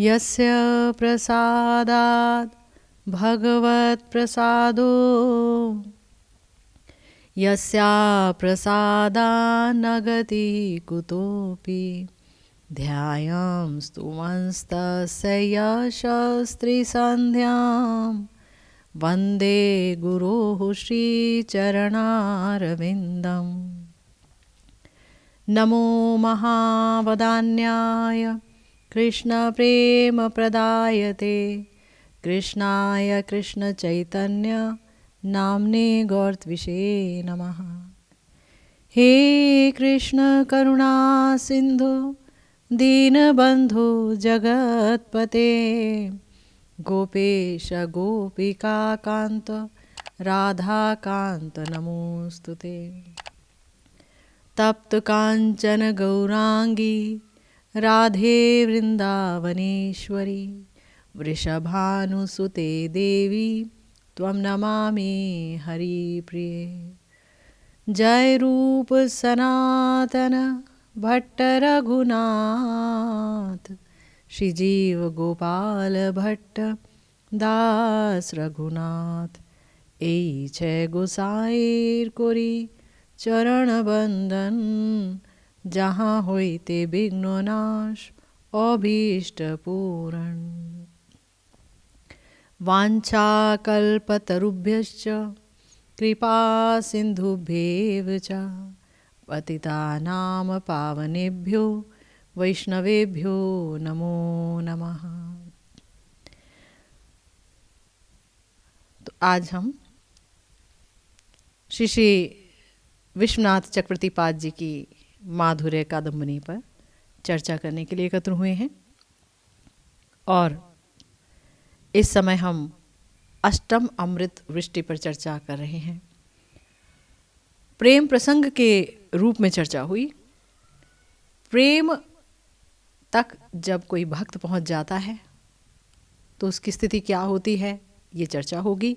यस्य प्रसादात् भगवत् प्रसादो यस्या प्रसादान्नगति कुतोऽपि ध्यायं स्तुवंस्तस्य यशस्त्रिसन्ध्यां वन्दे गुरोः श्रीचरणारविन्दम्। नमो महावदान्याय कृष्णप्रेमप्रदायते कृष्णाय कृष्णचैतन्य नाम्ने गौरत्विषे नमः। हे कृष्ण करुणा सिन्धु दीनबन्धु जगत्पते गोपेश गोपिकाकान्त राधाकान्त नमोस्तुते। तप्त कांचन गौरांगी राधे वृंदावनेश्वरी वृषभानुसुते देवी त्वं नमामि हरिप्रिये। जय रूप सनातन भट्ट रघुनाथ श्रीजीव गोपाल भट्ट दास रघुनाथ। এই ছয় গোসাইর করি চরণ বন্দন जहाँ होइते विघ्ननाश अभीष्ट पूरण। वाञ्छाकल्पतरुभ्यश्च कृपा सिन्धुभ्येव च पतितानां पावनेभ्यो वैष्णवेभ्यो नमो नमः। तो आज हम श्री विश्वनाथ चक्रवर्ती पाद जी की माधुर्य कादम्बनी पर चर्चा करने के लिए एकत्र हुए हैं और इस समय हम अष्टम अमृत वृष्टि पर चर्चा कर रहे हैं। प्रेम प्रसंग के रूप में चर्चा हुई। प्रेम तक जब कोई भक्त पहुंच जाता है तो उसकी स्थिति क्या होती है, ये चर्चा होगी।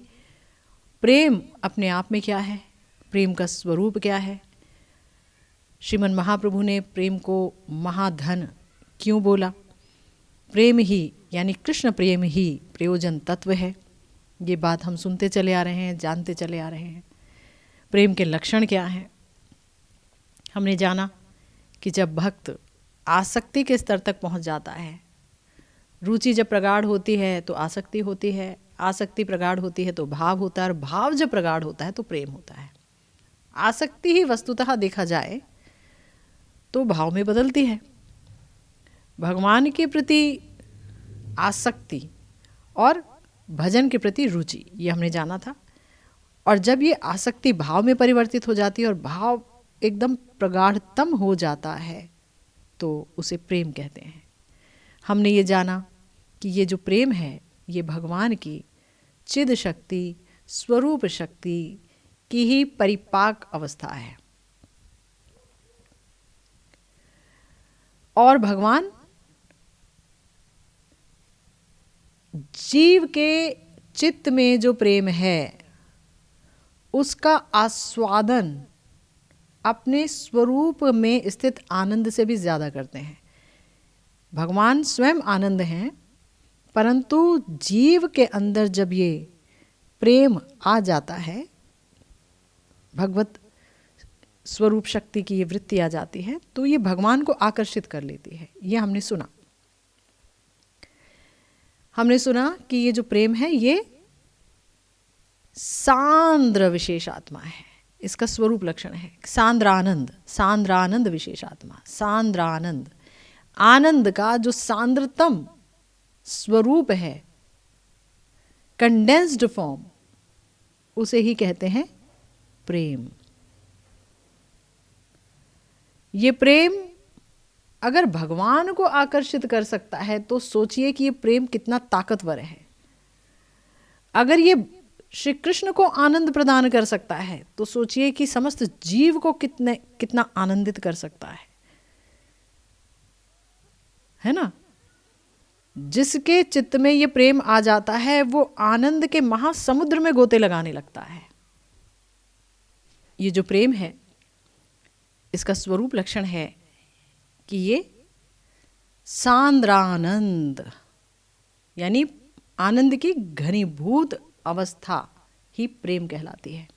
प्रेम अपने आप में क्या है, प्रेम का स्वरूप क्या है। श्रीमन महाप्रभु ने प्रेम को महाधन क्यों बोला। प्रेम ही यानी कृष्ण प्रेम ही प्रयोजन तत्व है। ये बात हम सुनते चले आ रहे हैं, जानते चले आ रहे हैं। प्रेम के लक्षण क्या हैं। हमने जाना कि जब भक्त आसक्ति के स्तर तक पहुंच जाता है, रुचि जब प्रगाढ़ होती है तो आसक्ति होती है, आसक्ति प्रगाढ़ होती है तो भाव होता है, और भाव जब प्रगाढ़ होता है तो प्रेम होता है। आसक्ति ही वस्तुतः देखा जाए तो भाव में बदलती है। भगवान के प्रति आसक्ति और भजन के प्रति रुचि, ये हमने जाना था। और जब ये आसक्ति भाव में परिवर्तित हो जाती है और भाव एकदम प्रगाढ़तम हो जाता है तो उसे प्रेम कहते हैं। हमने ये जाना कि ये जो प्रेम है ये भगवान की चिद शक्ति, स्वरूप शक्ति की ही परिपाक अवस्था है। और भगवान जीव के चित्त में जो प्रेम है उसका आस्वादन अपने स्वरूप में स्थित आनंद से भी ज्यादा करते हैं। भगवान स्वयं आनंद हैं, परंतु जीव के अंदर जब ये प्रेम आ जाता है, भगवत स्वरूप शक्ति की ये वृत्ति आ जाती है, तो ये भगवान को आकर्षित कर लेती है। ये हमने सुना। हमने सुना कि ये जो प्रेम है ये सांद्र विशेषात्मा है। इसका स्वरूप लक्षण है सांद्रानंद, सांद्रानंद विशेषात्मा, सांद्रानंद। आनंद का जो सांद्रतम स्वरूप है, कंडेंस्ड फॉर्म, उसे ही कहते हैं प्रेम। ये प्रेम अगर भगवान को आकर्षित कर सकता है तो सोचिए कि ये प्रेम कितना ताकतवर है। अगर ये श्री कृष्ण को आनंद प्रदान कर सकता है तो सोचिए कि समस्त जीव को कितना आनंदित कर सकता है ना। जिसके चित्त में ये प्रेम आ जाता है वो आनंद के महासमुद्र में गोते लगाने लगता है। ये जो प्रेम है इसका स्वरूप लक्षण है कि ये सांद्रानंद, यानी आनंद की घनीभूत अवस्था ही प्रेम कहलाती है।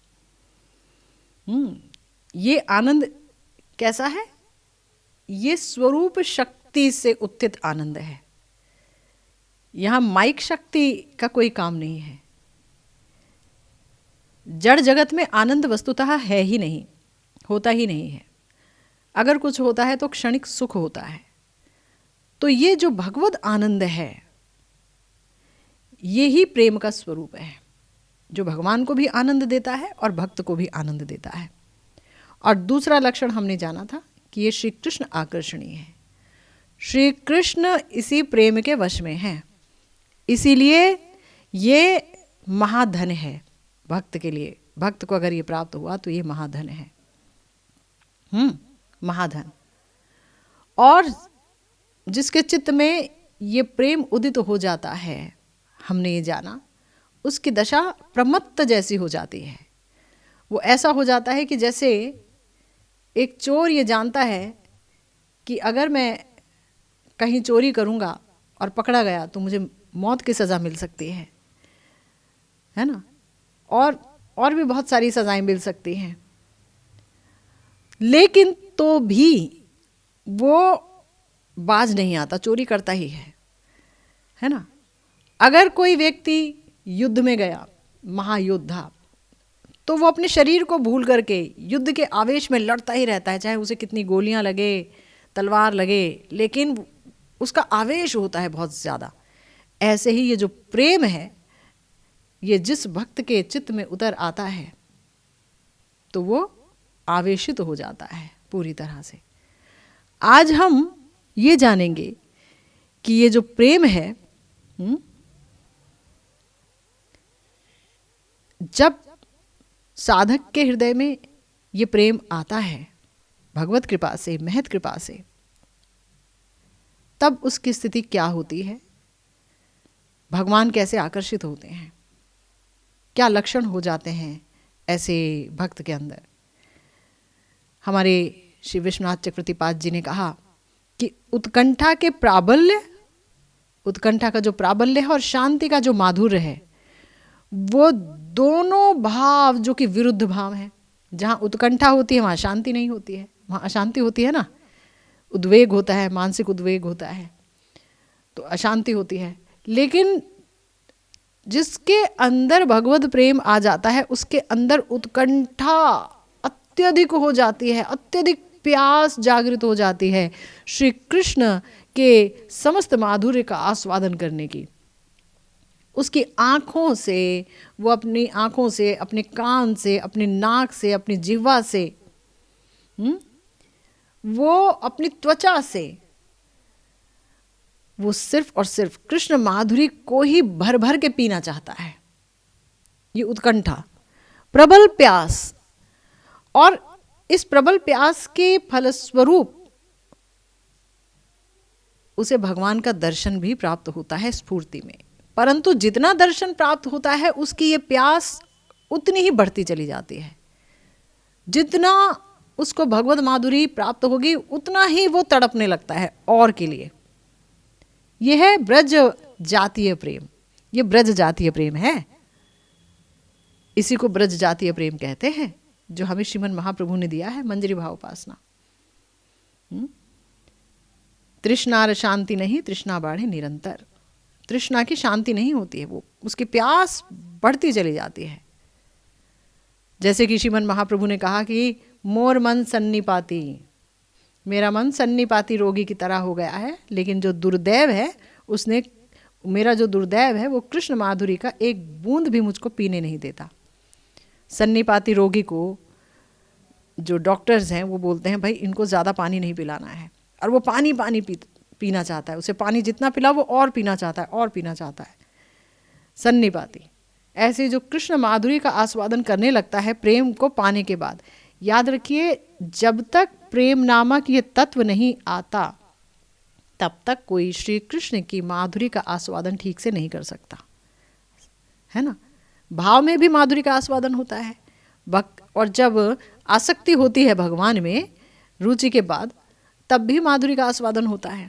ये आनंद कैसा है? ये स्वरूप शक्ति से उत्थित आनंद है। यहाँ माइक शक्ति का कोई काम नहीं है। जड़ जगत में आनंद वस्तुतः है ही नहीं, होता ही नहीं है। अगर कुछ होता है तो क्षणिक सुख होता है। तो ये जो भगवत आनंद है, ये ही प्रेम का स्वरूप है, जो भगवान को भी आनंद देता है और भक्त को भी आनंद देता है। और दूसरा लक्षण हमने जाना था कि ये श्री कृष्ण आकर्षणीय है। श्री कृष्ण इसी प्रेम के वश में हैं, इसीलिए ये महाधन है भक्त के लिए। भक्त को अगर ये प्राप्त हुआ तो ये महाधन है, महाधन। और जिसके चित्त में ये प्रेम उदित हो जाता है, हमने ये जाना, उसकी दशा प्रमत्त जैसी हो जाती है। वो ऐसा हो जाता है कि जैसे एक चोर ये जानता है कि अगर मैं कहीं चोरी करूँगा और पकड़ा गया तो मुझे मौत की सज़ा मिल सकती है ना, और भी बहुत सारी सज़ाएं मिल सकती हैं। लेकिन तो भी वो बाज नहीं आता, चोरी करता ही है ना। अगर कोई व्यक्ति युद्ध में गया, महायोद्धा, तो वो अपने शरीर को भूल करके युद्ध के आवेश में लड़ता ही रहता है, चाहे उसे कितनी गोलियां लगे, तलवार लगे, लेकिन उसका आवेश होता है बहुत ज़्यादा। ऐसे ही ये जो प्रेम है, ये जिस भक्त के चित्त में उतर आता है तो वो आवेशित हो जाता है पूरी तरह से। आज हम ये जानेंगे कि ये जो प्रेम है, जब साधक के हृदय में ये प्रेम आता है भगवत कृपा से, महत कृपा से, तब उसकी स्थिति क्या होती है, भगवान कैसे आकर्षित होते हैं, क्या लक्षण हो जाते हैं ऐसे भक्त के अंदर। हमारे श्री विश्वनाथ चक्रवर्तीपाद जी ने कहा कि उत्कंठा के प्राबल्य, उत्कंठा का जो प्राबल्य है और शांति का जो माधुर्य है, वो दोनों भाव जो कि विरुद्ध भाव हैं। जहाँ उत्कंठा होती है वहाँ शांति नहीं होती है, वहाँ अशांति होती है ना, उद्वेग होता है, मानसिक उद्वेग होता है, तो अशांति होती है। लेकिन जिसके अंदर भगवत प्रेम आ जाता है, उसके अंदर उत्कंठा अत्यधिक हो जाती है, अत्यधिक प्यास जागृत हो जाती है श्री कृष्ण के समस्त माधुर्य का आस्वादन करने की। उसकी आँखों से, वो अपनी आँखों से, अपने कान से, अपने नाक से, अपनी जिह्वा से, वो अपनी त्वचा से, वो सिर्फ और सिर्फ कृष्ण माधुरी को ही भर भर के पीना चाहता है। ये उत्कंठा, प्रबल प्यास, और इस प्रबल प्यास के फलस्वरूप उसे भगवान का दर्शन भी प्राप्त होता है स्फूर्ति में। परंतु जितना दर्शन प्राप्त होता है, उसकी ये प्यास उतनी ही बढ़ती चली जाती है। जितना उसको भगवत माधुरी प्राप्त होगी, उतना ही वो तड़पने लगता है और के लिए। यह है ब्रज जातीय प्रेम, ये ब्रज जातीय प्रेम है। इसी को ब्रज जातीय प्रेम कहते हैं, जो हमें श्रीमन महाप्रभु ने दिया है, मंजरी भाव उपासना। तृष्णार शांति नहीं, तृष्णा बाढ़े निरंतर। तृष्णा की शांति नहीं होती है, वो उसकी प्यास बढ़ती चली जाती है। जैसे कि श्रीमन महाप्रभु ने कहा कि मोर मन सन्निपाती, मेरा मन सन्निपाती रोगी की तरह हो गया है, लेकिन जो दुर्दैव है, उसने, मेरा जो दुर्दैव है, वो कृष्ण माधुरी का एक बूंद भी मुझको पीने नहीं देता। सन्निपाती रोगी को जो डॉक्टर्स हैं वो बोलते हैं भाई इनको ज़्यादा पानी नहीं पिलाना है, और वो पानी पीना चाहता है, उसे पानी जितना पिला वो और पीना चाहता है, और पीना चाहता है। सन्निपाती ऐसे जो कृष्ण माधुरी का आस्वादन करने लगता है प्रेम को पाने के बाद। याद रखिए, जब तक प्रेम नामक ये तत्व नहीं आता, तब तक कोई श्री कृष्ण की माधुरी का आस्वादन ठीक से नहीं कर सकता, है ना। भाव में भी माधुरी का आस्वादन होता है, और जब आसक्ति होती है भगवान में रुचि के बाद, तब भी माधुरी का आस्वादन होता है।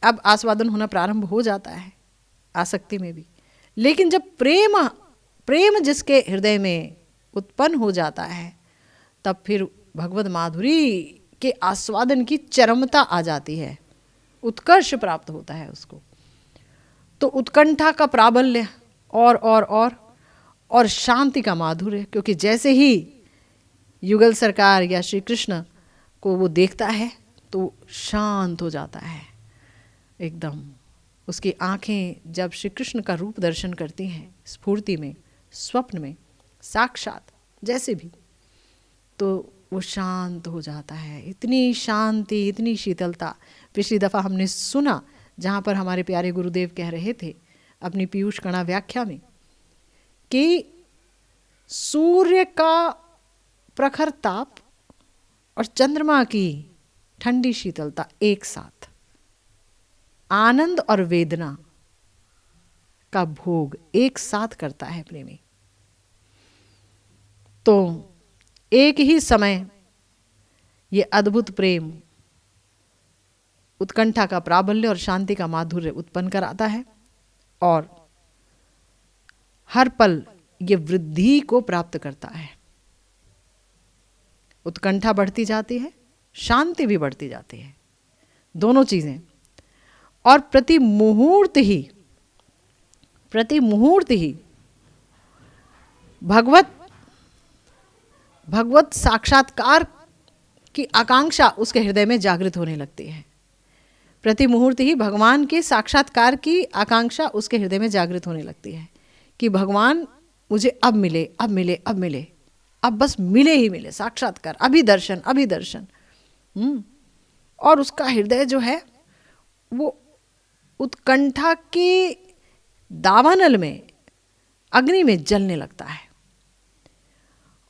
अब आस्वादन होना प्रारंभ हो जाता है, आसक्ति में भी। लेकिन जब प्रेम जिसके हृदय में उत्पन्न हो जाता है, तब फिर भगवत माधुरी के आस्वादन की चरमता आ जाती है, उत्कर्ष प्राप्त होता है उसको। तो उत्कंठा का प्राबल्य और शांति का माधुर्य, क्योंकि जैसे ही युगल सरकार या श्री कृष्ण को वो देखता है तो शांत हो जाता है एकदम। उसकी आंखें जब श्री कृष्ण का रूप दर्शन करती हैं, स्फूर्ति में, स्वप्न में, साक्षात जैसे भी, तो वो शांत हो जाता है। इतनी शांति, इतनी शीतलता। पिछली दफ़ा हमने सुना जहाँ पर हमारे प्यारे गुरुदेव कह रहे थे अपनी पीयूष कणा व्याख्या में कि सूर्य का प्रखर ताप और चंद्रमा की ठंडी शीतलता एक साथ, आनंद और वेदना का भोग एक साथ करता है प्रेमी। तो एक ही समय ये अद्भुत प्रेम उत्कंठा का प्राबल्य और शांति का माधुर्य उत्पन्न कराता है, और हर पल ये वृद्धि को प्राप्त करता है। उत्कंठा बढ़ती जाती है, शांति भी बढ़ती जाती है, दोनों चीजें। और प्रति मुहूर्त ही भगवत साक्षात्कार की आकांक्षा उसके हृदय में जागृत होने लगती है। प्रति मुहूर्त ही भगवान के साक्षात्कार की आकांक्षा उसके हृदय में जागृत होने लगती है कि भगवान मुझे अब मिले, अब मिले, अब मिले, अब बस मिले ही मिले, साक्षात्कार, अभी दर्शन, अभी दर्शन। और उसका हृदय जो है वो उत्कंठा के दावानल में, अग्नि में जलने लगता है।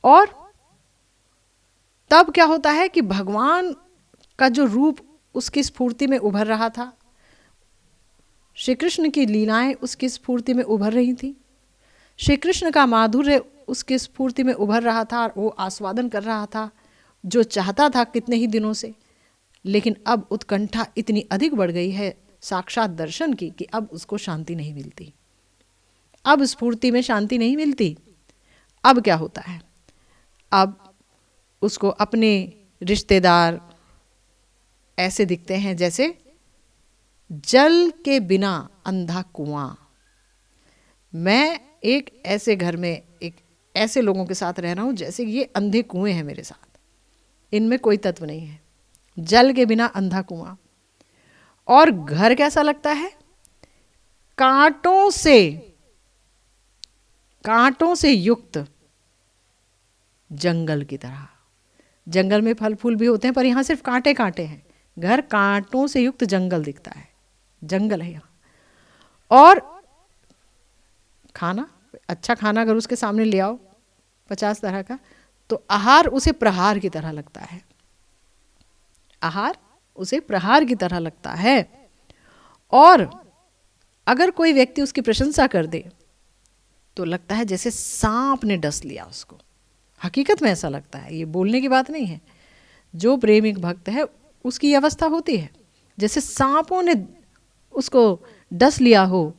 और तब क्या होता है कि भगवान का जो रूप उसकी स्फूर्ति में उभर रहा था, श्री कृष्ण की लीलाएं उसकी स्फूर्ति में उभर रही थी, श्री कृष्ण का माधुर्य उसकी स्फूर्ति में उभर रहा था, और वो आस्वादन कर रहा था जो चाहता था कितने ही दिनों से। लेकिन अब उत्कंठा इतनी अधिक बढ़ गई है साक्षात दर्शन की कि अब उसको शांति नहीं मिलती, अब स्फूर्ति में शांति नहीं मिलती। अब क्या होता है, अब उसको अपने रिश्तेदार ऐसे दिखते हैं जैसे जल के बिना अंधा कुआं। मैं एक ऐसे घर में, एक ऐसे लोगों के साथ रह रहा हूं जैसे ये अंधे कुएं हैं मेरे साथ, इनमें कोई तत्व नहीं है, जल के बिना अंधा कुआं। और घर कैसा लगता है, कांटों से युक्त जंगल की तरह। जंगल में फल फूल भी होते हैं, पर यहां सिर्फ कांटे कांटे हैं। घर कांटों से युक्त जंगल दिखता है, जंगल है यहां। और खाना, अच्छा खाना अगर उसके सामने ले आओ 50 तरह का, तो आहार उसे प्रहार की तरह लगता है, आहार उसे प्रहार की तरह लगता है। और अगर कोई व्यक्ति उसकी प्रशंसा कर दे तो लगता है जैसे सांप ने डस लिया उसको। हकीकत में ऐसा लगता है, ये बोलने की बात नहीं है। जो प्रेमिक भक्त है उसकी अवस्था होती है जैसे सांपों ने उसको डस लिया हो।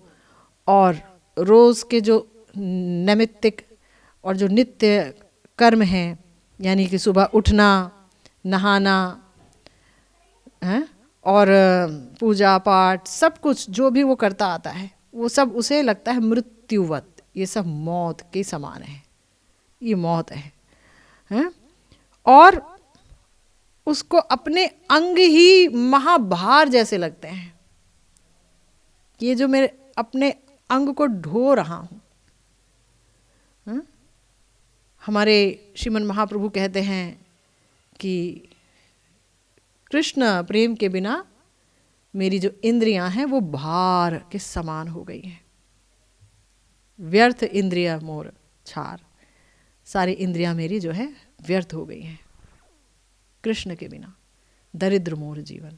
और रोज के जो नैमित्तिक और जो नित्य कर्म हैं, यानी कि सुबह उठना, नहाना है, और पूजा पाठ, सब कुछ जो भी वो करता आता है, वो सब उसे लगता है मृत्युवत, ये सब मौत के समान है, ये मौत है। और उसको अपने अंग ही महाभार जैसे लगते हैं, ये जो मेरे अपने अंग को ढो रहा हूं। हमारे श्रीमन महाप्रभु कहते हैं कि कृष्ण प्रेम के बिना मेरी जो इंद्रियां हैं वो भार के समान हो गई हैं। व्यर्थ इंद्रिय मोर छार, सारी इंद्रियां मेरी जो है व्यर्थ हो गई हैं कृष्ण के बिना, दरिद्र मोर जीवन।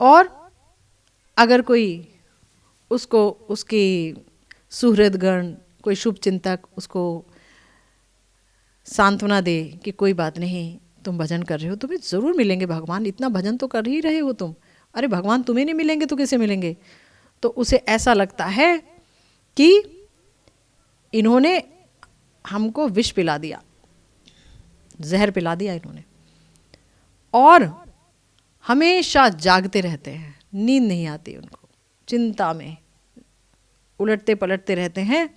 और अगर कोई उसको, उसकी सुहृदगण, कोई शुभ चिंतक उसको सांत्वना दे कि कोई बात नहीं, तुम भजन कर रहे हो, तुम्हें जरूर मिलेंगे भगवान, इतना भजन तो कर ही रहे हो तुम, अरे भगवान तुम्हें नहीं मिलेंगे तो किसे मिलेंगे? तो उसे ऐसा लगता है कि इन्होंने हमको विष पिला दिया, जहर पिला दिया इन्होंने, और हमेशा जागते रहते हैं, नींद नहीं आती उनको, चिंता में उलटते पलटते रहते हैं,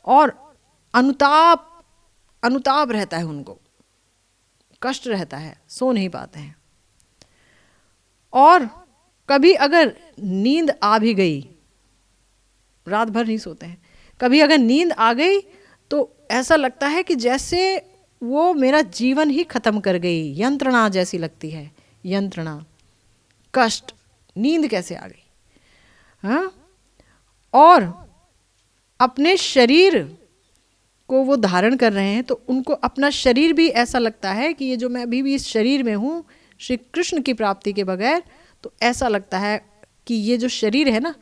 और अनुताप रहता है उनको, कष्ट रहता है, सो नहीं पाते हैं। और कभी अगर नींद आ भी गई, रात भर नहीं सोते हैं, कभी अगर नींद आ गई तो ऐसा लगता है कि जैसे वो मेरा जीवन ही खत्म कर गई, यंत्रणा जैसी लगती है, यंत्रणा, कष्ट, नींद कैसे आ गई। हाँ, और अपने शरीर को वो धारण कर रहे हैं तो उनको अपना शरीर भी ऐसा लगता है कि ये जो मैं अभी भी इस शरीर में हूँ, श्री कृष्ण की प्राप्ति के बगैर, तो ऐसा लगता है कि ये जो शरीर है ना,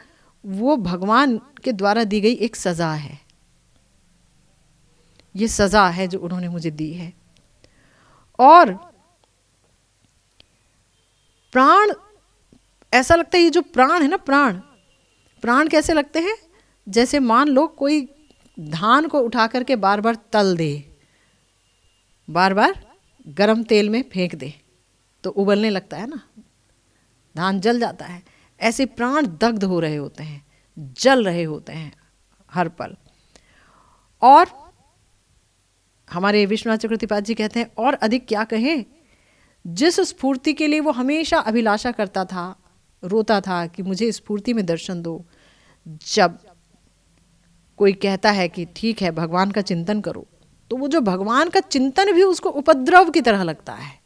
वो भगवान के द्वारा दी गई एक सज़ा है, ये सज़ा है जो उन्होंने मुझे दी है। और प्राण, ऐसा लगता है ये जो प्राण है ना, प्राण कैसे लगते हैं? जैसे मान लो कोई धान को उठा करके बार बार तल दे, बार बार गरम तेल में फेंक दे तो उबलने लगता है ना, धान जल जाता है। ऐसे प्राण दग्ध हो रहे होते हैं, जल रहे होते हैं हर पल। और हमारे विश्वनाथ चक्रवर्ती जी कहते हैं, और अधिक क्या कहें, जिस स्फूर्ति के लिए वो हमेशा अभिलाषा करता था, रोता था कि मुझे स्फूर्ति में दर्शन दो, जब कोई कहता है कि ठीक है भगवान का चिंतन करो, तो वो जो भगवान का चिंतन भी उसको उपद्रव की तरह लगता है,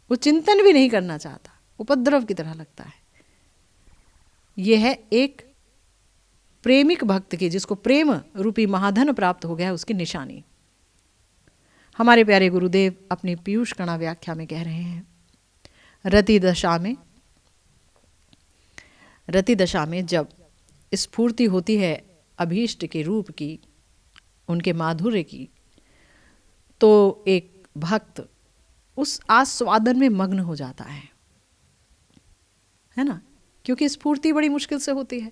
वो चिंतन भी नहीं करना चाहता, उपद्रव की तरह लगता है। यह है एक प्रेमिक भक्त की, जिसको प्रेम रूपी महाधन प्राप्त हो गया, उसकी निशानी। हमारे प्यारे गुरुदेव अपनी पीयूष कणा व्याख्या में कह रहे हैं, रति दशा में जब स्फूर्ति होती है अभीष्ट के रूप की, उनके माधुर्य की, तो एक भक्त उस आस्वादन में मग्न हो जाता है ना, क्योंकि स्फूर्ति बड़ी मुश्किल से होती है।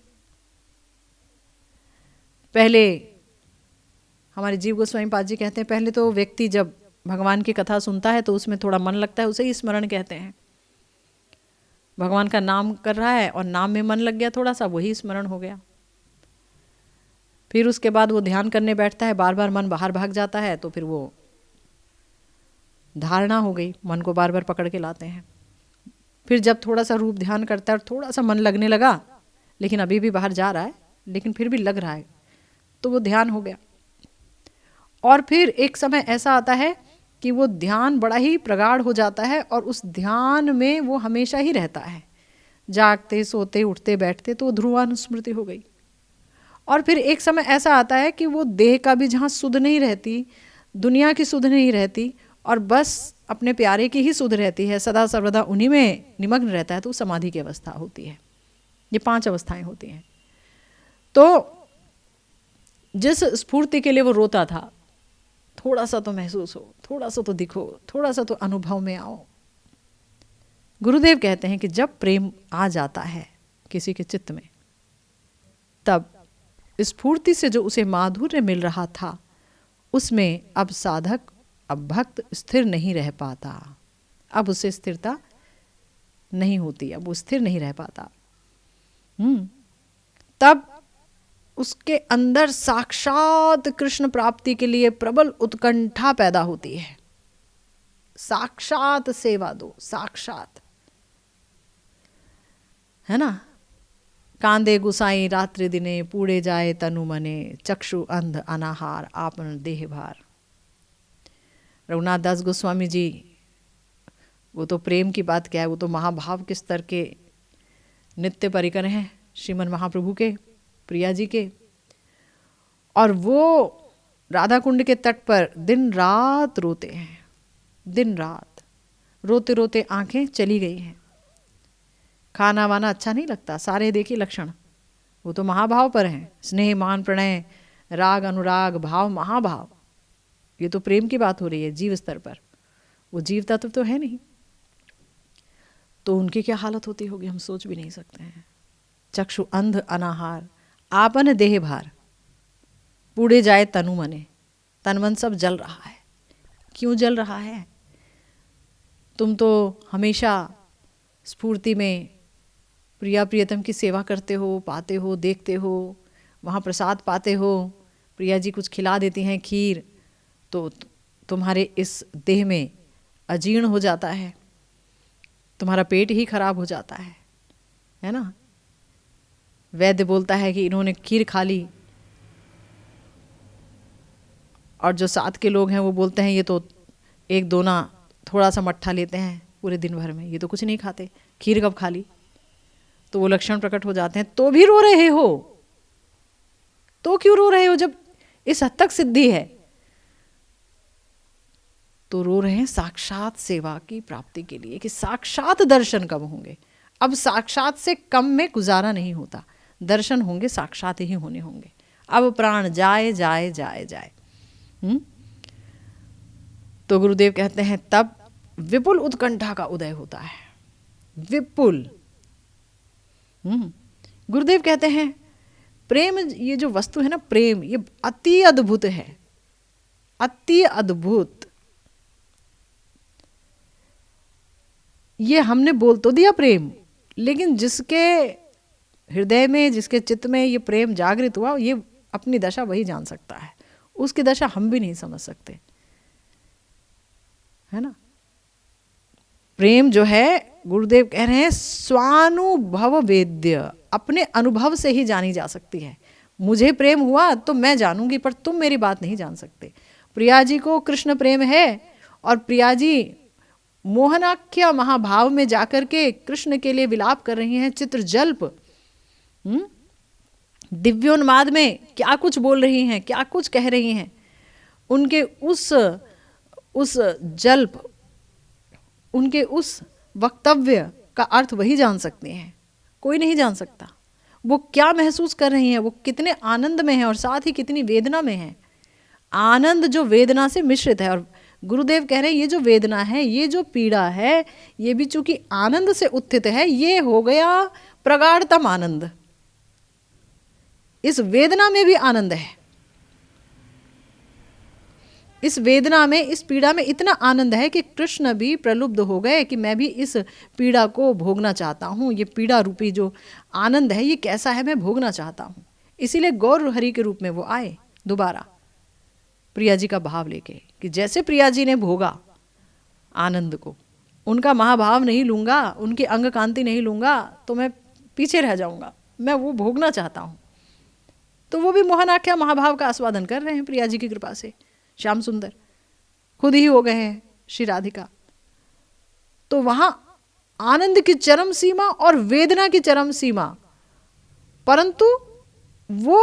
पहले हमारे जीव गोस्वामी पाद जी कहते हैं, पहले तो व्यक्ति जब भगवान की कथा सुनता है तो उसमें थोड़ा मन लगता है, उसे ही स्मरण कहते हैं। भगवान का नाम कर रहा है और नाम में मन लग गया थोड़ा सा, वही स्मरण हो गया। फिर उसके बाद वो ध्यान करने बैठता है, बार बार मन बाहर भाग जाता है, तो फिर वो धारणा हो गई, मन को बार बार पकड़ के लाते हैं। फिर जब थोड़ा सा रूप ध्यान करता है और थोड़ा सा मन लगने लगा, लेकिन अभी भी बाहर जा रहा है, लेकिन फिर भी लग रहा है, तो वो ध्यान हो गया। और फिर एक समय ऐसा आता है कि वो ध्यान बड़ा ही प्रगाढ़ हो जाता है और उस ध्यान में वो हमेशा ही रहता है, जागते सोते उठते बैठते, तो ध्रुवानुस्मृति हो गई। और फिर एक समय ऐसा आता है कि वो देह का भी जहाँ सुध नहीं रहती, दुनिया की सुध नहीं रहती, और बस अपने प्यारे की ही सुध रहती है, सदा सर्वदा उन्हीं में निमग्न रहता है, तो समाधि की अवस्था होती है। ये 5 अवस्थाएं होती हैं। तो जिस स्फूर्ति के लिए वो रोता था, थोड़ा सा तो महसूस हो, थोड़ा सा तो दिखो, थोड़ा सा तो अनुभव में आओ। गुरुदेव कहते हैं कि जब प्रेम आ जाता है किसी के चित्त में, तब स्फूर्ति से जो उसे माधुर्य मिल रहा था, उसमें अब साधक, अब भक्त स्थिर नहीं रह पाता, अब उसे स्थिरता नहीं होती, अब वो स्थिर नहीं रह पाता। तब उसके अंदर साक्षात कृष्ण प्राप्ति के लिए प्रबल उत्कंठा पैदा होती है। साक्षात सेवा दो, साक्षात, है ना। कांदे गुसाई रात्रि दिने, पूड़े जाए तनु मने, चक्षु अंध अनाहार आपन देह भार। रघुनाथ दास गोस्वामी जी, वो तो प्रेम की बात क्या है, वो तो महाभाव के स्तर के नित्य परिकर हैं श्रीमन महाप्रभु के, प्रिया जी के। और वो राधा कुंड के तट पर दिन रात रोते हैं, दिन रात रोते रोते आंखें चली गई हैं, खाना वाना अच्छा नहीं लगता, सारे देखिए लक्षण, वो तो महाभाव पर हैं, स्नेह मान प्रणय राग अनुराग भाव महाभाव। ये तो प्रेम की बात हो रही है जीव स्तर पर, वो जीव तत्व तो है नहीं। तो उनकी क्या हालत होती होगी हम सोच भी नहीं सकते हैं। चक्षु अंध अनाहार आपन देह भार, पूड़े जाए तनु मने, तन मन सब जल रहा है। क्यों जल रहा है? तुम तो हमेशा स्फूर्ति में प्रिया प्रियतम की सेवा करते हो, पाते हो, देखते हो, वहाँ प्रसाद पाते हो, प्रिया जी कुछ खिला देती हैं खीर, तो तुम्हारे इस देह में अजीर्ण हो जाता है, तुम्हारा पेट ही खराब हो जाता है ना। वैद्य बोलता है कि इन्होंने खीर खा ली, और जो साथ के लोग हैं वो बोलते हैं ये तो एक दोना थोड़ा सा मट्ठा लेते हैं पूरे दिन भर में, ये तो कुछ नहीं खाते, खीर कब खा ली। तो वो लक्षण प्रकट हो जाते हैं। तो भी रो रहे हो, तो क्यों रो रहे हो जब इस हद तक सिद्धि है? तो रो रहे हैं साक्षात सेवा की प्राप्ति के लिए, कि साक्षात दर्शन कब होंगे। अब साक्षात से कम में गुजारा नहीं होता, दर्शन होंगे, साक्षात ही होने होंगे। अब प्राण जाए जाए जाए जाए। तो गुरुदेव कहते हैं तब विपुल उत्कंठा का उदय होता है, विपुल। गुरुदेव कहते हैं प्रेम, ये जो वस्तु है ना प्रेम, ये अति अद्भुत है, अति अद्भुत। ये हमने बोल तो दिया प्रेम, लेकिन जिसके हृदय में, जिसके चित्त में ये प्रेम जागृत हुआ, ये अपनी दशा वही जान सकता है, उसकी दशा हम भी नहीं समझ सकते, है ना। प्रेम जो है, गुरुदेव कह रहे हैं स्वानुभव वेद्य, अपने अनुभव से ही जानी जा सकती है। मुझे प्रेम हुआ तो मैं जानूंगी, पर तुम मेरी बात नहीं जान सकते। प्रिया जी को कृष्ण प्रेम है, और प्रिया जी मोहनाख्य महाभाव में जाकर के कृष्ण के लिए विलाप कर रही हैं, चित्र जल्प, दिव्योन्माद में क्या कुछ बोल रही हैं, क्या कुछ कह रही हैं। उनके उस जल्प, उनके उस वक्तव्य का अर्थ वही जान सकते हैं, कोई नहीं जान सकता। वो क्या महसूस कर रही हैं, वो कितने आनंद में हैं, और साथ ही कितनी वेदना में हैं। आनंद जो वेदना से मिश्रित है, और गुरुदेव कह रहे हैं ये जो वेदना है, ये जो पीड़ा है, ये भी चूंकि आनंद से उत्थित है, ये हो गया प्रगाढ़तम आनंद। इस वेदना में भी आनंद है, इस वेदना में, इस पीड़ा में इतना आनंद है कि कृष्ण भी प्रलुब्ध हो गए कि मैं भी इस पीड़ा को भोगना चाहता हूँ। ये पीड़ा रूपी जो आनंद है, ये कैसा है, मैं भोगना चाहता हूँ। इसीलिए गौर हरि के रूप में वो आए दोबारा प्रिया जी का भाव लेके, कि जैसे प्रिया जी ने भोगा आनंद को, उनका महाभाव नहीं लूँगा, उनकी अंग कांति नहीं लूँगा तो मैं पीछे रह जाऊँगा, मैं वो भोगना चाहता हूँ। तो वो भी मोहनाख्या महाभाव का आस्वादन कर रहे हैं प्रिया जी की कृपा से। श्याम सुंदर खुद ही हो गए हैं श्री राधिका। तो वहां आनंद की चरम सीमा और वेदना की चरम सीमा, परंतु वो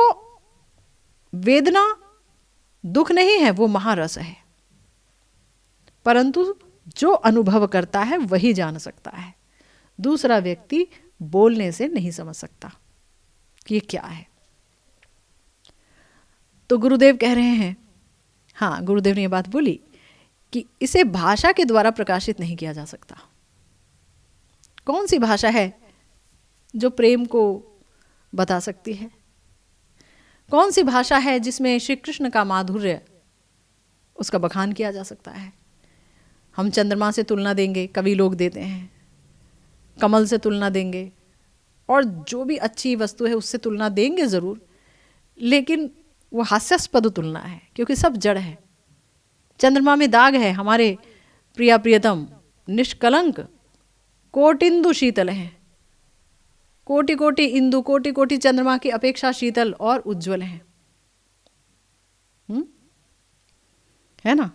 वेदना दुख नहीं है, वो महारस है। परंतु जो अनुभव करता है वही जान सकता है, दूसरा व्यक्ति बोलने से नहीं समझ सकता कि ये क्या है। तो गुरुदेव कह रहे हैं, हाँ, गुरुदेव ने ये बात बोली कि इसे भाषा के द्वारा प्रकाशित नहीं किया जा सकता। कौन सी भाषा है जो प्रेम को बता सकती है? कौन सी भाषा है जिसमें श्री कृष्ण का माधुर्य, उसका बखान किया जा सकता है? हम चंद्रमा से तुलना देंगे, कवि लोग देते हैं, कमल से तुलना देंगे, और जो भी अच्छी वस्तु है उससे तुलना देंगे ज़रूर, लेकिन वो हास्यास्पद तुलना है, क्योंकि सब जड़ है। चंद्रमा में दाग है, हमारे प्रिया प्रियतम निष्कलंक कोटिंदु शीतल हैं, कोटि कोटि इंदु, कोटि कोटि चंद्रमा की अपेक्षा शीतल और उज्जवल हैं, है ना।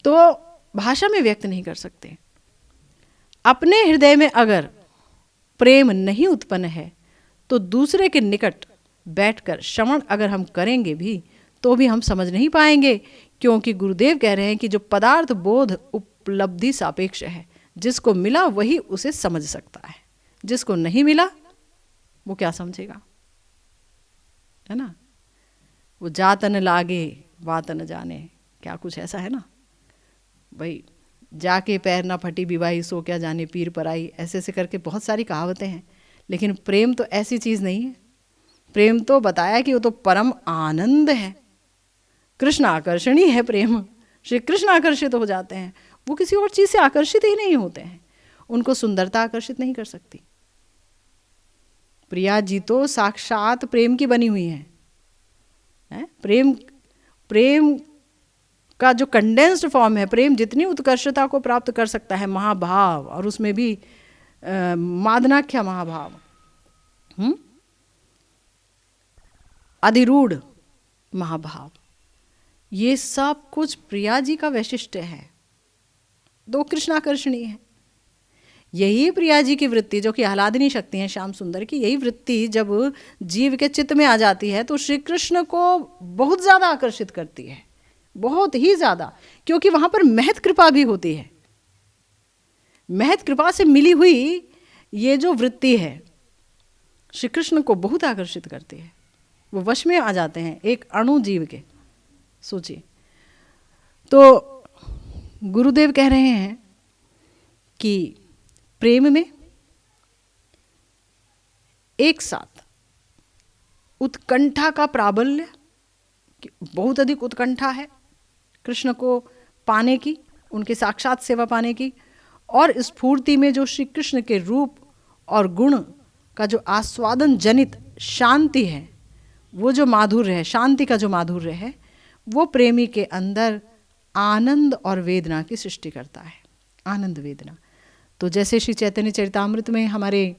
तो भाषा में व्यक्त नहीं कर सकते। अपने हृदय में अगर प्रेम नहीं उत्पन्न है तो दूसरे के निकट बैठकर श्रवण अगर हम करेंगे भी तो भी हम समझ नहीं पाएंगे, क्योंकि गुरुदेव कह रहे हैं कि जो पदार्थ बोध उपलब्धि सापेक्ष है, जिसको मिला वही उसे समझ सकता है, जिसको नहीं मिला वो क्या समझेगा, है ना। वो जातन लागे बात न जाने, क्या कुछ ऐसा है ना भाई। जाके पैर ना फटी विवाही सो क्या जाने पीर पर आई, ऐसे ऐसे करके बहुत सारी कहावतें हैं। लेकिन प्रेम तो ऐसी चीज़ नहीं है। प्रेम तो बताया कि वो तो परम आनंद है, कृष्ण आकर्षणी है प्रेम। श्री कृष्ण आकर्षित हो जाते हैं, वो किसी और चीज़ से आकर्षित ही नहीं होते हैं। उनको सुंदरता आकर्षित नहीं कर सकती। प्रिया जी तो साक्षात प्रेम की बनी हुई हैं। प्रेम का जो कंडेंस्ड फॉर्म है, प्रेम जितनी उत्कर्षता को प्राप्त कर सकता है, महाभाव, और उसमें भी मादनाख्या महाभाव, अधिरूढ़ महाभाव, ये सब कुछ प्रिया जी का वैशिष्ट्य है, दो कृष्णाकर्षणी है। यही प्रिया जी की वृत्ति, जो कि आह्लादिनी शक्ति है श्याम सुंदर की, यही वृत्ति जब जीव के चित्त में आ जाती है तो श्री कृष्ण को बहुत ज़्यादा आकर्षित करती है, बहुत ही ज़्यादा, क्योंकि वहाँ पर महत कृपा भी होती है। महत कृपा से मिली हुई ये जो वृत्ति है श्री कृष्ण को बहुत आकर्षित करती है। वो वश में आ जाते हैं एक अणु जीव के। सोचिए, तो गुरुदेव कह रहे हैं कि प्रेम में एक साथ उत्कंठा का प्राबल्य, बहुत अधिक उत्कंठा है कृष्ण को पाने की, उनके साक्षात सेवा पाने की, और स्फूर्ति में जो श्री कृष्ण के रूप और गुण का जो आस्वादन जनित शांति है, वो जो माधुर्य है, शांति का जो माधुर्य है, वो प्रेमी के अंदर आनंद और वेदना की सृष्टि करता है। आनंद वेदना। तो जैसे श्री चैतन्य चरितामृत में हमारे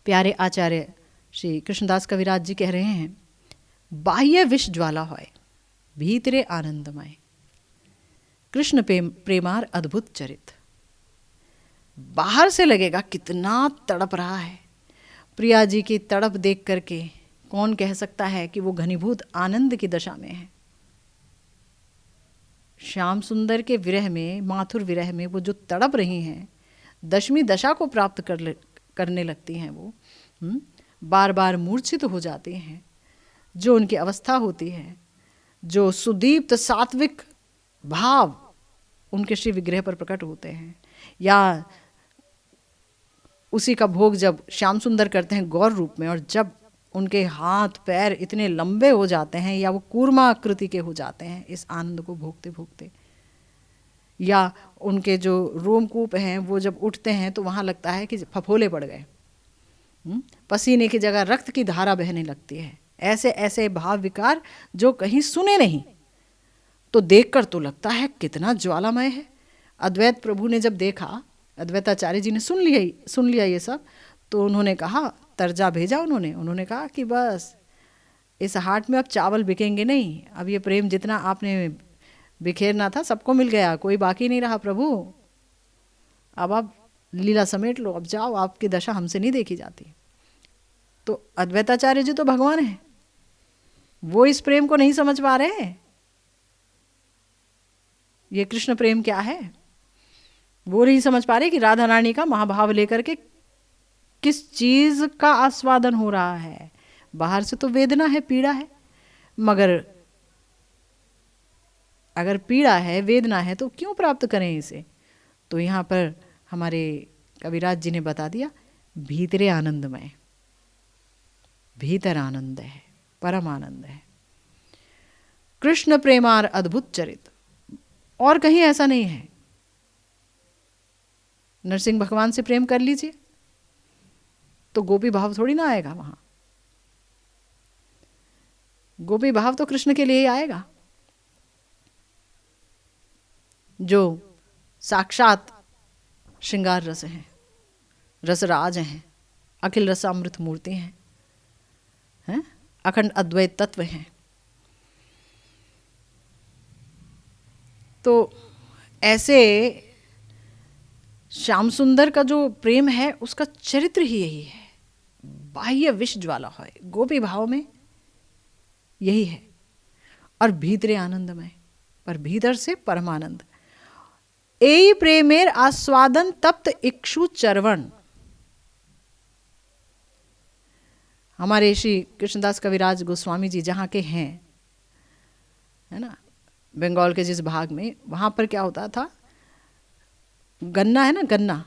प्यारे आचार्य श्री कृष्णदास कविराज जी कह रहे हैं, बाह्य विष ज्वाला होय भीतरे आनंदमय, कृष्ण प्रेमार अद्भुत चरित। बाहर से लगेगा कितना तड़प रहा है, प्रिया जी की तड़प देख करके कौन कह सकता है कि वो घनीभूत आनंद की दशा में है। श्याम सुंदर के विरह में, माथुर विरह में वो जो तड़प रही हैं, दशमी दशा को प्राप्त करने लगती हैं, वो बार बार मूर्छित हो जाती हैं। जो उनकी अवस्था होती है, जो सुदीप्त सात्विक भाव उनके श्री विग्रह पर प्रकट होते हैं, या उसी का भोग जब श्याम सुंदर करते हैं गौर रूप में, और जब उनके हाथ पैर इतने लंबे हो जाते हैं या वो कूर्मा आकृति के हो जाते हैं इस आनंद को भोगते भोगते, या उनके जो रोमकूप हैं वो जब उठते हैं तो वहाँ लगता है कि फफोले पड़ गए, पसीने की जगह रक्त की धारा बहने लगती है। ऐसे ऐसे भाव विकार जो कहीं सुने नहीं, तो देखकर तो लगता है कितना ज्वालामय है। अद्वैत प्रभु ने जब देखा, अद्वैताचार्य जी ने सुन लिया ये सब, तो उन्होंने कहा, तर्जा भेजा उन्होंने कहा कि बस इस हाट में अब चावल बिकेंगे नहीं, अब ये प्रेम जितना आपने बिखेरना था सबको मिल गया, कोई बाकी नहीं रहा प्रभु, अब आप लीला समेट लो, अब जाओ, आपकी दशा हमसे नहीं देखी जाती। तो अद्वैताचार्य जी तो भगवान हैं, वो इस प्रेम को नहीं समझ पा रहे हैं। ये कृष्ण प्रेम क्या है वो नहीं समझ पा रहे कि राधा रानी का महाभाव लेकर के किस चीज का आस्वादन हो रहा है। बाहर से तो वेदना है, पीड़ा है, मगर अगर पीड़ा है, वेदना है, तो क्यों प्राप्त करें इसे। तो यहाँ पर हमारे कविराज जी ने बता दिया, भीतरे आनंदमय, भीतर आनंद है, परम आनंद है। कृष्ण प्रेमार अद्भुत चरित, और कहीं ऐसा नहीं है। नरसिंह भगवान से प्रेम कर लीजिए तो गोपी भाव थोड़ी ना आएगा वहां। गोपी भाव तो कृष्ण के लिए ही आएगा, जो साक्षात श्रृंगार रस हैं, रसराज हैं, अखिल रसामृत मूर्ति हैं, अखंड अद्वैत तत्व हैं। तो ऐसे श्याम सुंदर का जो प्रेम है उसका चरित्र ही यही है, बाह्य विष ज्वाला है, गोपी भाव में यही है, और भीतरे आनंदमय, पर भीतर से परमानंद। एई प्रेमेर आस्वादन तप्त इक्षु चरवण। हमारे श्री कृष्णदास कविराज गोस्वामी जी जहाँ के हैं, है ना, बंगाल के जिस भाग में, वहाँ पर क्या होता था गन्ना है ना, गन्ना,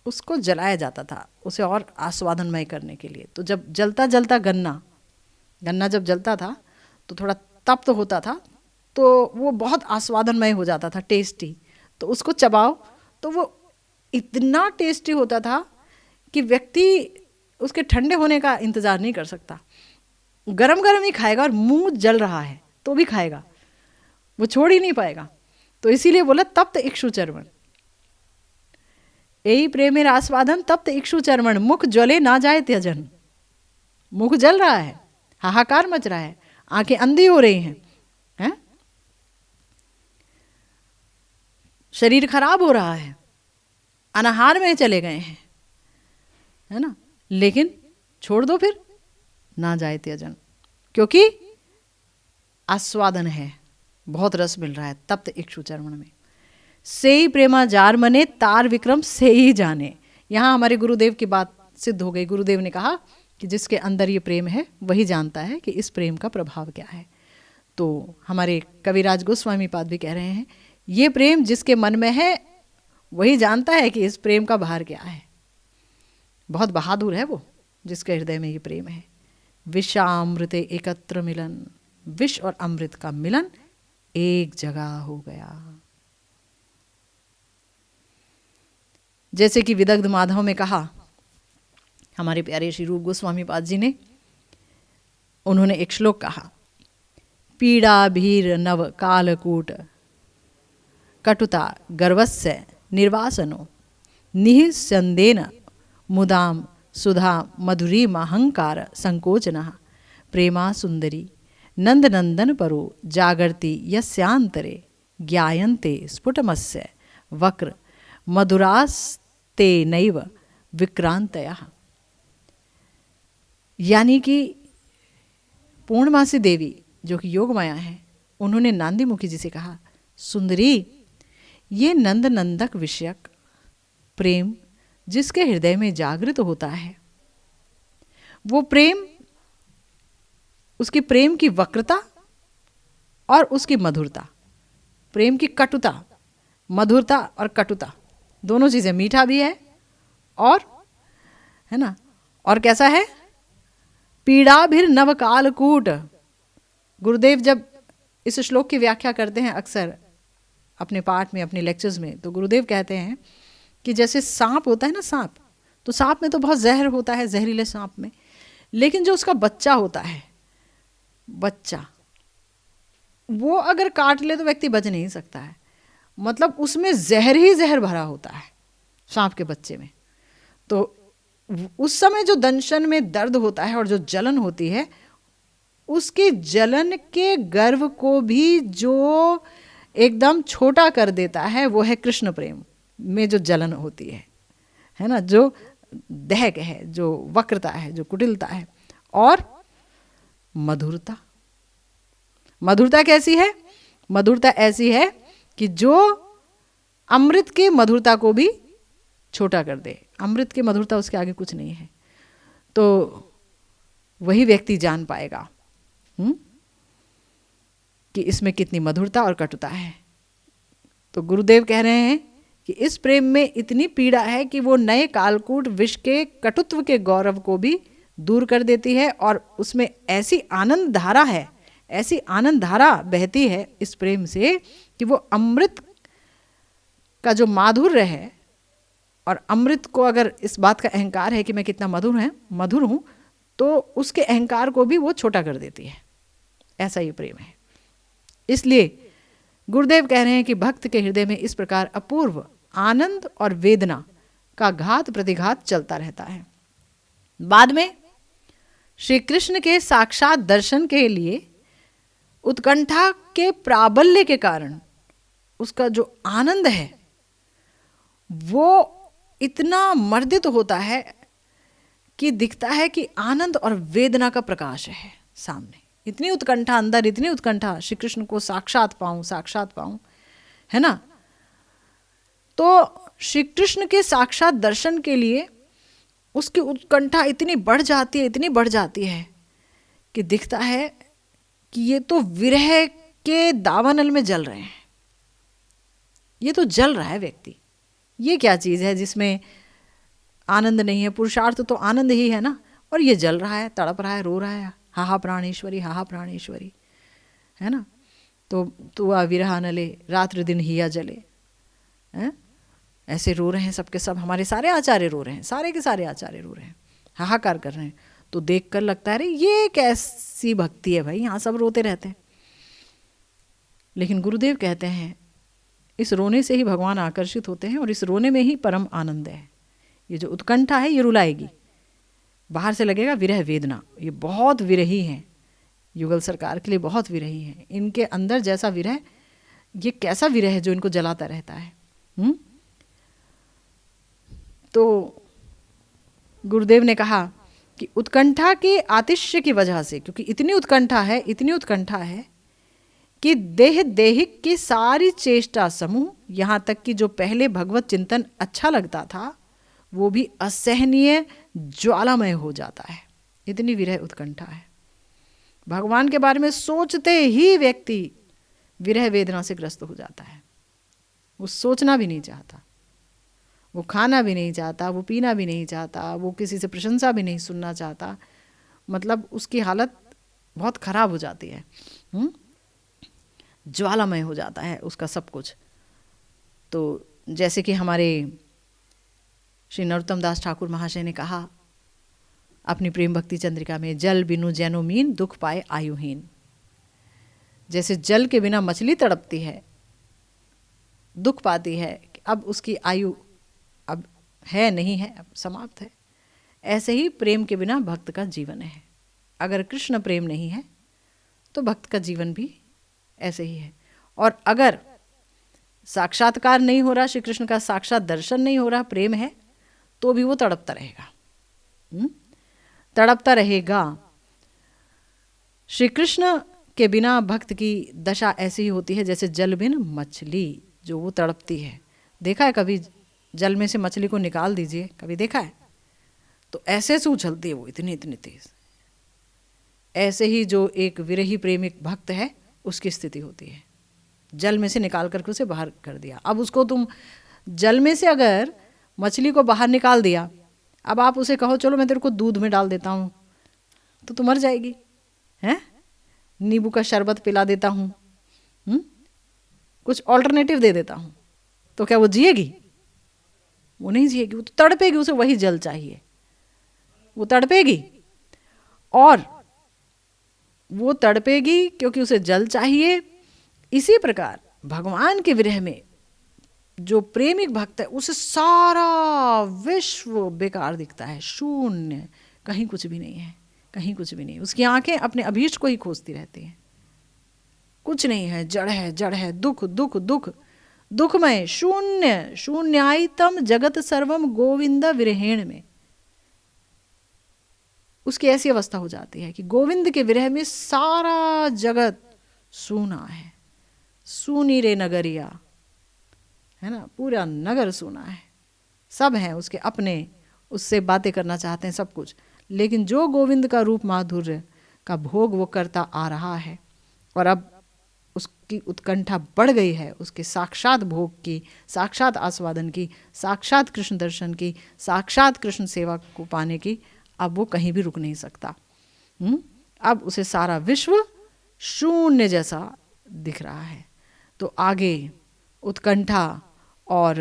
उसको जलाया जाता था उसे और आस्वादनमय करने के लिए। तो जब जलता जलता गन्ना जब जलता था तो थोड़ा तप्त होता था, तो वो बहुत आस्वादनमय हो जाता था, टेस्टी। तो उसको चबाओ तो वो इतना टेस्टी होता था कि व्यक्ति उसके ठंडे होने का इंतज़ार नहीं कर सकता, गरम गरम ही खाएगा, और मुंह जल रहा है तो भी खाएगा, वो छोड़ ही नहीं पाएगा। तो इसीलिए बोला तप्त इक्षु चर्मण, यही प्रेमेर आस्वादन तप्त इक्षु चर्मण, मुख ज्वले ना जाए त्यजन। मुख जल रहा है, हाहाकार मच रहा है, आंखें अंधी हो रही हैं, शरीर खराब हो रहा है, अनाहार में चले गए हैं, है ना, लेकिन छोड़ दो फिर, ना जाए त्यजन, क्योंकि आस्वादन है, बहुत रस मिल रहा है तप्त इक्षु चर्मण में। से ही प्रेमा जार मने तार विक्रम से ही जाने। यहाँ हमारे गुरुदेव की बात सिद्ध हो गई। गुरुदेव ने कहा कि जिसके अंदर ये प्रेम है वही जानता है कि इस प्रेम का प्रभाव क्या है। तो हमारे कविराज गोस्वामी पाद भी कह रहे हैं, ये प्रेम जिसके मन में है वही जानता है कि इस प्रेम का भार क्या है। बहुत बहादुर है वो जिसके हृदय में ये प्रेम है। विषामृते एकत्र मिलन, विष और अमृत का मिलन एक जगह हो गया। जैसे कि विदग्ध माधव में कहा हमारे प्यारे श्री रूप गोस्वामी पाद जी ने, उन्होंने एक श्लोक कहा, पीड़ा भीर नव कालकूट कटुता गर्वस्य निर्वासनो निःसंदेन मुदाम सुधा मधुरी महंकार संकोचनः प्रेमा सुंदरी नंदनंदन परो जागर्ति यस्यांतरे ज्ञायन्ते स्फुटमस्य वक्र मधुरास्ते नैव विक्रांतयः। यानी कि पूर्णमासी देवी जो कि योग माया है, उन्होंने नांदी मुखी जी से कहा, सुंदरी, ये नंद नंदक विषयक प्रेम जिसके हृदय में जागृत होता है, वो प्रेम, उसकी प्रेम की वक्रता और उसकी मधुरता, प्रेम की कटुता, मधुरता और कटुता, दोनों चीज़ें, मीठा भी है और, है ना, और कैसा है, पीड़ा भीर नव कालकूट। गुरुदेव जब इस श्लोक की व्याख्या करते हैं अक्सर अपने पाठ में, अपने लेक्चर्स में, तो गुरुदेव कहते हैं कि जैसे सांप होता है ना, सांप, तो सांप में तो बहुत जहर होता है, जहरीले सांप में, लेकिन जो उसका बच्चा होता है, बच्चा, वो अगर काट ले तो व्यक्ति बच नहीं सकता है, मतलब उसमें जहर ही जहर भरा होता है सांप के बच्चे में। तो उस समय जो दंशन में दर्द होता है और जो जलन होती है, उसके जलन के गर्व को भी जो एकदम छोटा कर देता है वो है कृष्ण प्रेम में जो जलन होती है ना, जो दहक है, जो वक्रता है, जो कुटिलता है। और मधुरता, मधुरता कैसी है, मधुरता ऐसी है कि जो अमृत की मधुरता को भी छोटा कर दे। अमृत की मधुरता उसके आगे कुछ नहीं है। तो वही व्यक्ति जान पाएगा कि इसमें कितनी मधुरता और कटुता है। तो गुरुदेव कह रहे हैं कि इस प्रेम में इतनी पीड़ा है कि वो नए कालकूट विष के कटुत्व के गौरव को भी दूर कर देती है, और उसमें ऐसी आनंद धारा है, ऐसी आनंद धारा बहती है इस प्रेम से कि वो अमृत का जो माधुर्य है, और अमृत को अगर इस बात का अहंकार है कि मैं कितना मधुर हूँ, तो उसके अहंकार को भी वो छोटा कर देती है। ऐसा ये प्रेम है। इसलिए गुरुदेव कह रहे हैं कि भक्त के हृदय में इस प्रकार अपूर्व आनंद और वेदना का घात प्रतिघात चलता रहता है। बाद में श्री कृष्ण के साक्षात दर्शन के लिए उत्कंठा के प्राबल्य के कारण उसका जो आनंद है वो इतना मर्दित होता है कि दिखता है कि आनंद और वेदना का प्रकाश है सामने। इतनी उत्कंठा अंदर, इतनी उत्कंठा, श्री कृष्ण को साक्षात पाऊं, है ना। तो श्री कृष्ण के साक्षात दर्शन के लिए उसकी उत्कंठा इतनी बढ़ जाती है कि दिखता है कि ये तो विरह के दावानल में जल रहे हैं, ये तो जल रहा है व्यक्ति, ये क्या चीज़ है जिसमें आनंद नहीं है? पुरुषार्थ तो आनंद ही है ना। और ये जल रहा है, तड़प रहा है, रो रहा है, हाहा प्राणेश्वरी, हाहा प्राणेश्वरी, है ना। तो तू आ विरहा नले, रात्र दिन हिया जले, हैं? ऐसे रो रहे हैं सबके सब, हमारे सारे आचार्य रो रहे हैं, सारे के सारे आचार्य रो रहे हैं, हाहाकार कर रहे हैं। तो देख कर लगता है अरे ये कैसी भक्ति है भाई, यहाँ सब रोते रहते हैं। लेकिन गुरुदेव कहते हैं इस रोने से ही भगवान आकर्षित होते हैं और इस रोने में ही परम आनंद है। ये जो उत्कंठा है ये रुलाएगी, बाहर से लगेगा विरह वेदना, ये बहुत विरही हैं, युगल सरकार के लिए बहुत विरही हैं। इनके अंदर जैसा विरह, ये कैसा विरह है जो इनको जलाता रहता है। तो गुरुदेव ने कहा कि उत्कंठा के आतिश्य की वजह से, क्योंकि इतनी उत्कंठा है, इतनी उत्कंठा है कि देह देहिक की सारी चेष्टा समूह, यहाँ तक कि जो पहले भगवत चिंतन अच्छा लगता था वो भी असहनीय ज्वालामय हो जाता है। इतनी विरह उत्कंठा है। भगवान के बारे में सोचते ही व्यक्ति विरह वेदना से ग्रस्त हो जाता है। वो सोचना भी नहीं चाहता, वो खाना भी नहीं चाहता, वो पीना भी नहीं चाहता, वो किसी से प्रशंसा भी नहीं सुनना चाहता। मतलब उसकी हालत बहुत खराब हो जाती है, ज्वालामय हो जाता है उसका सब कुछ। तो जैसे कि हमारे श्री नरोत्तम दास ठाकुर महाशय ने कहा अपनी प्रेम भक्ति चंद्रिका में, जल बिनु जैनो मीन, दुख पाए आयुहीन। जैसे जल के बिना मछली तड़पती है, दुख पाती है कि अब उसकी आयु अब है नहीं है, अब समाप्त है, ऐसे ही प्रेम के बिना भक्त का जीवन है। अगर कृष्ण प्रेम नहीं है तो भक्त का जीवन भी ऐसे ही है। और अगर साक्षात्कार नहीं हो रहा, श्री कृष्ण का साक्षात दर्शन नहीं हो रहा, प्रेम है तो भी वो तड़पता रहेगा, तड़पता रहेगा। श्री कृष्ण के बिना भक्त की दशा ऐसी ही होती है जैसे जल बिन मछली, जो वो तड़पती है। देखा है कभी जल में से मछली को निकाल दीजिए, कभी देखा है? तो ऐसे से उछलती है वो, इतनी इतनी तेज। ऐसे ही जो एक विरही प्रेमिक भक्त है उसकी स्थिति होती है। जल में से निकाल करके उसे बाहर कर दिया। अब उसको तुम जल में से अगर मछली को बाहर निकाल दिया, अब आप उसे कहो चलो मैं तेरे को दूध में डाल देता हूँ, तो तू मर जाएगी, हैं? नींबू का शरबत पिला देता हूँ, कुछ ऑल्टरनेटिव दे देता हूँ, तो क्या वो जिएगी? वो नहीं जिएगी, वो तो तड़पेगी, उसे वही जल चाहिए, वो तड़पेगी। और वो तड़पेगी क्योंकि उसे जल चाहिए। इसी प्रकार भगवान के विरह में जो प्रेमिक भक्त है उसे सारा विश्व बेकार दिखता है, शून्य, कहीं कुछ भी नहीं है, कहीं कुछ भी नहीं। उसकी आंखें अपने अभीष्ट को ही खोजती रहती हैं, कुछ नहीं है, जड़ है, जड़ है, दुख दुख दुख, दुखमय, शून्य, शून्यायतम जगत सर्वम गोविंद विरहेण में उसकी ऐसी अवस्था हो जाती है कि गोविंद के विरह में सारा जगत सूना है, सूनी रे नगरिया, है ना, पूरा नगर सूना है। सब हैं उसके अपने, उससे बातें करना चाहते हैं, सब कुछ। लेकिन जो गोविंद का रूप माधुर्य का भोग वो करता आ रहा है और अब उसकी उत्कंठा बढ़ गई है उसके साक्षात भोग की, साक्षात आस्वादन की, साक्षात कृष्ण दर्शन की, साक्षात कृष्ण सेवा को पाने की, अब वो कहीं भी रुक नहीं सकता। अब उसे सारा विश्व शून्य जैसा दिख रहा है। तो आगे उत्कंठा और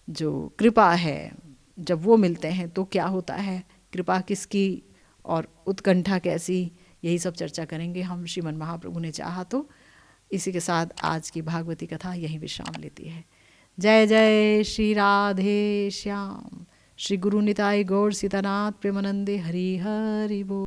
जो कृपा है, जब वो मिलते हैं तो क्या होता है, कृपा किसकी और उत्कंठा कैसी, यही सब चर्चा करेंगे हम, श्रीमन महाप्रभु ने चाहा तो। इसी के साथ आज की भागवती कथा यहीं विश्राम लेती है। जय जय श्री राधे श्याम, श्री गुरु निताई गौर सीतानाथ प्रेमानंदे, हरि हरि बोल।